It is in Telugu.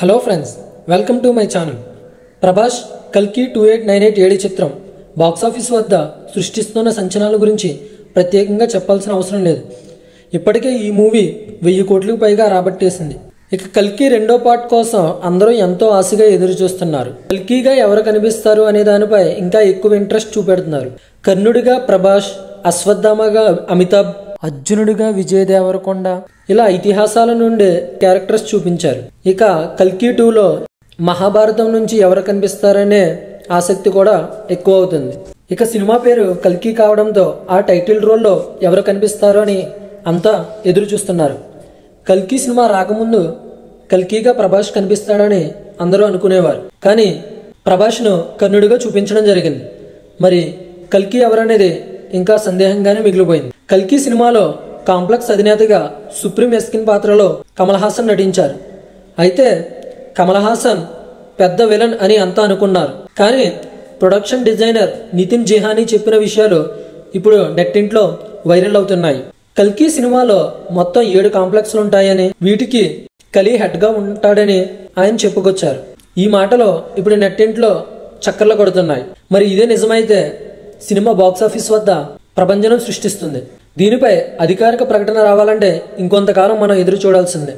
Hello friends, welcome to my channel. Prabhas కల్కి 2898 ఏడి చిత్రం బాక్సాఫీస్ వద్ద సృష్టిస్తున్న సంచలనాల గురించి ప్రత్యేకంగా చెప్పాల్సిన అవసరం లేదు. ఇప్పటికే ఈ మూవీ 1000 కోట్లకు పైగా రాబట్టేసింది. ఇక కల్కి రెండో పార్ట్ కోసం అందరూ ఎంతో ఆశగా ఎదురు చూస్తున్నారు. కల్కిగా ఎవరు కనిపిస్తారు అనే దానిపై ఇంకా ఎక్కువ ఇంట్రెస్ట్ చూపెడుతున్నారు. కర్ణుడిగా ప్రభాస్, అశ్వత్థామగా అమితాబ్, అర్జునుడిగా విజయ్ దేవరకొండ, ఇలా ఇతిహాసాల నుండి క్యారెక్టర్స్ చూపించారు. ఇక కల్కి 2లో మహాభారతం నుంచి ఎవరు కనిపిస్తారనే ఆసక్తి కూడా ఎక్కువ అవుతుంది. ఇక సినిమా పేరు కల్కి కావడంతో ఆ టైటిల్ రోల్లో ఎవరు కనిపిస్తారో అని అంతా ఎదురు చూస్తున్నారు. కల్కి సినిమా రాకముందు కల్కిగా ప్రభాస్ కనిపిస్తాడని అందరూ అనుకునేవారు. కానీ ప్రభాస్ను కర్ణుడిగా చూపించడం జరిగింది. మరి కల్కి ఎవరనేది ఇంకా సందేహంగానే మిగిలిపోయింది. కల్కి సినిమాలో కాంప్లెక్స్ అధినేతగా సుప్రీం ఎస్కిన్ పాత్రలో కమల్ హాసన్ నటించారు. అయితే కమల్ హాసన్ పెద్ద విలన్ అని అంతా అనుకున్నారు. కానీ ప్రొడక్షన్ డిజైనర్ నితిన్ జిహానీ చెప్పిన విషయాలు ఇప్పుడు నెట్టింట్లో వైరల్ అవుతున్నాయి. కల్కి సినిమాలో మొత్తం 7 కాంప్లెక్స్లు ఉంటాయని, వీటికి కలి హెడ్గా ఉంటాడని ఆయన చెప్పుకొచ్చారు. ఈ మాటలో ఇప్పుడు నెట్టింట్లో చక్కర్లు కొడుతున్నాయి. మరి ఇదే నిజమైతే సినిమా బాక్సాఫీస్ వద్ద ప్రభంజనం సృష్టిస్తుంది. దీనిపై అధికారిక ప్రకటన రావాలంటే ఇంకొంతకాలం మనం ఎదురు చూడాల్సిందే.